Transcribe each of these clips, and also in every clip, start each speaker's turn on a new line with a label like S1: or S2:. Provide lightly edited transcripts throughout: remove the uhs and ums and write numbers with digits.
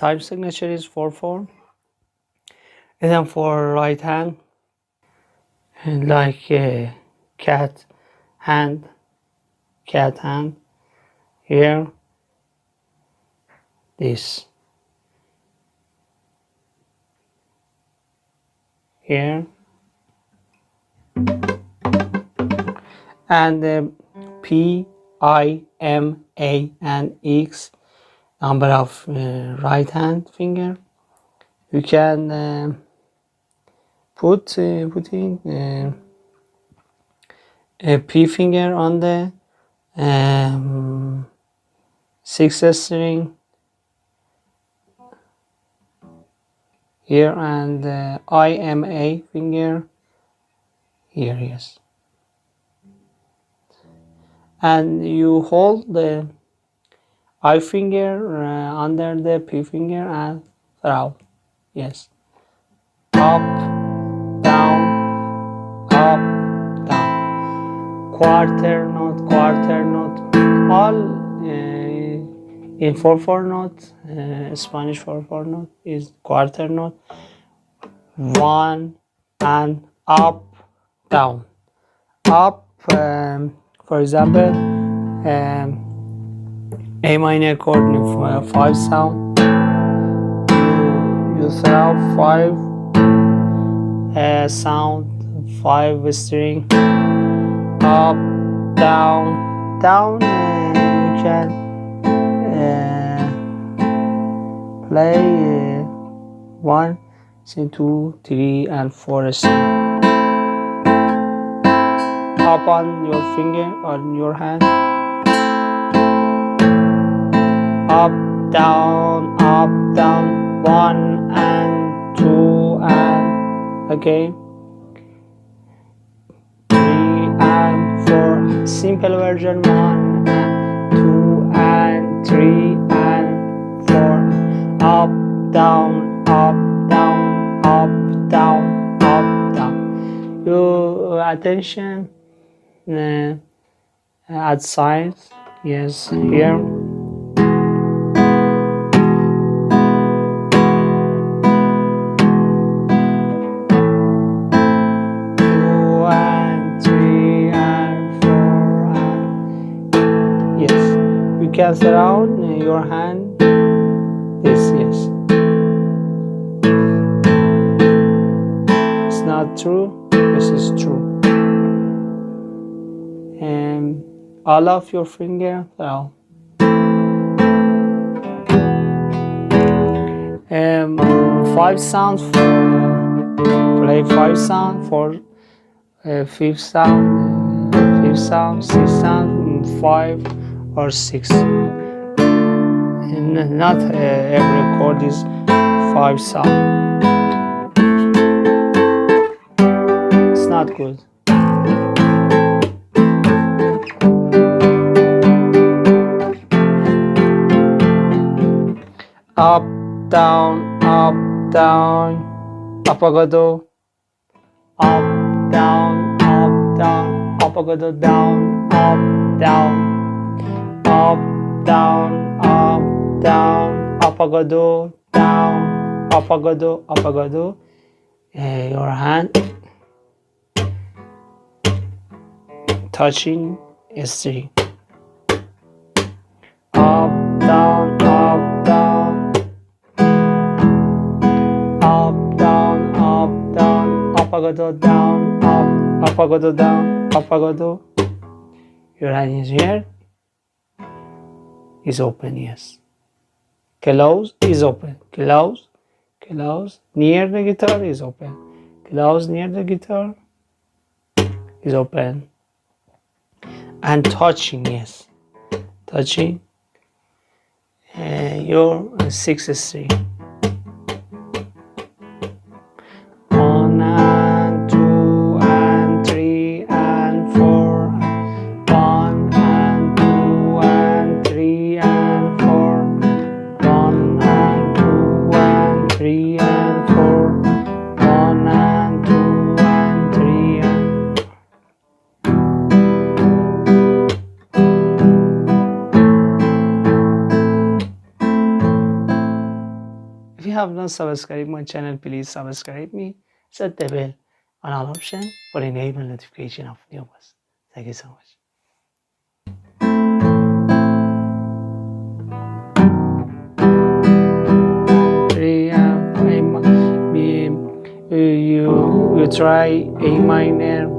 S1: time signature is 4/4. And then for right hand, like cat hand here, this here, and P, I, M, A, and X, number of right hand finger. You can putting a P finger on the 6th string here, and IMA finger here, yes. And you hold the I finger under the P finger and throw, yes. Up, down, up, down. Quarter note, all in 4/4 note. Spanish 4/4 note is quarter note. 1 and up, down. Up, for example, A minor chord, 5 sound. You throw 5 sound, 5 string. Up, down. You can play 1, 2, 3, and 4 string. Up on your finger, on your hand. Up, down, 1 and 2 and again 3 and 4. Simple version, 1 and 2 and 3 and 4. Up, down, up, down, up, down, up, down. You attention, add signs, yes, here. Can surround your hand this, yes. It's not true, this is true. And all of your finger throw. 5 sounds, play 5 sound for 5th sound, 6th sound, 5 or 6. And not every chord is 5 sound. It's not good. Up, down, Apagado. Up, down, Apagado, down, up, down. Up, down, Apagado, down, Apagado. Your hand touching a string. Up, down, Apagado, down, Apagado, down, Apagado. Your hand is here. Is open, yes. Close is open. Close. Near the guitar is open. Close near the guitar is open. And touching, yes. Touching your 6th string. 1 and 2 and 3 and 4. 1 and 2 and 3 and 4. 1 and 2 and 3 and 4. 1 and 2 and 3 and 4. have not subscribed my channel, please subscribe me. Set the bell on all option for enable notification of new videos. Thank you so much. You try A minor,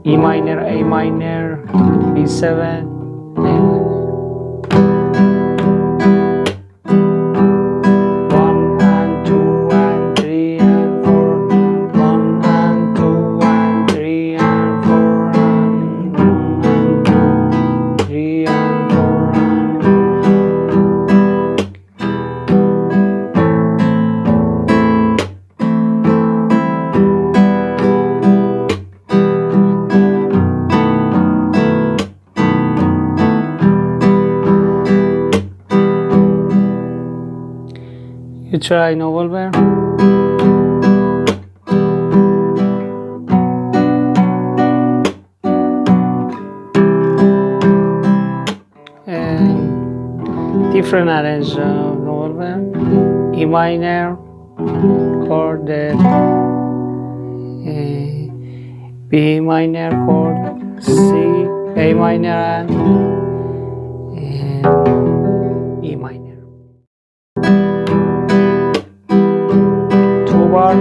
S1: E minor, A minor, B7, A minor. 1 and 2 and 3 and 4. 1 and 2 and 3 and 4 and 1 and 2, 3 and 4 and you try novel bear. And different arrange novel bear. E minor, chord, B minor, chord, C, A minor, and E minor. 2 bar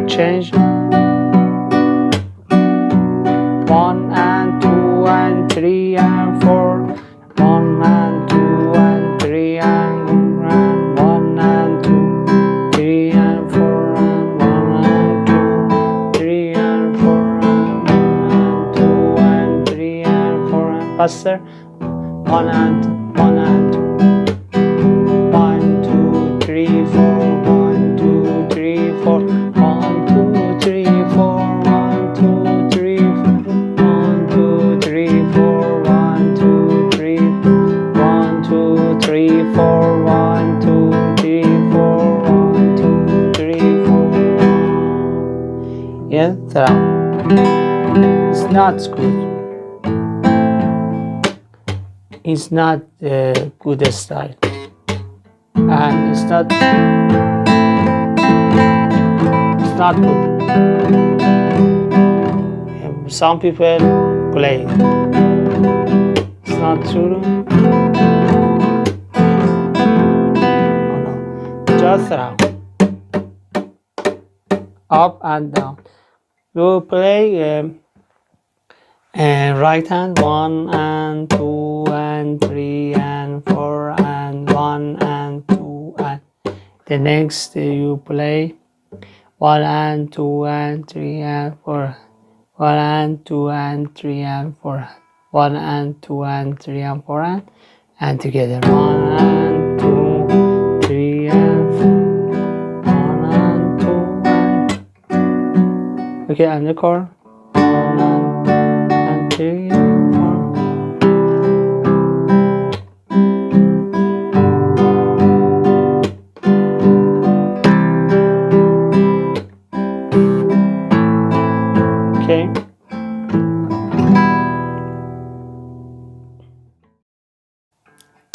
S1: change 1 and 2 and 3 and 4. 1 and 2 and 3 and 1 and 2, 3 and 4 and 1 and 2, 3 and 4 and 1 and 2 and 3 and 4 and faster. 1 and 1 and 2. 1 2 3 4. 1 2 3 4. 1 2 3 4. 1 2 3 4. 1 2 3 4. 1 2 3 1 2 3 4. 1 2 3 4. 1 2 3 4. Yeah, it's not good. It's not a good style, and it's not good. Some people play. It's not true. Oh no, just down, up and down. You play right hand 1 and 2 and 3 and 4 and 1 and 2 and the next you play 1 and 2 and 3 and 4. 1 and 2 and 3 and 4. 1 and 2 and 3 and 4 and together 1 and 2 3 and 4. 1 and 2 and okay, and the chord 1 and 3 and 4. Okay.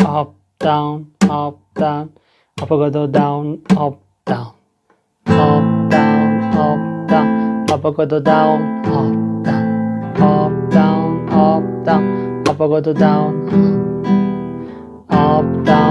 S1: Up, down, up, down. Apagado down, up, down. Up, down, up, down. Apagado down, up, down. Up, down, up, down. Apagado down. Up, down.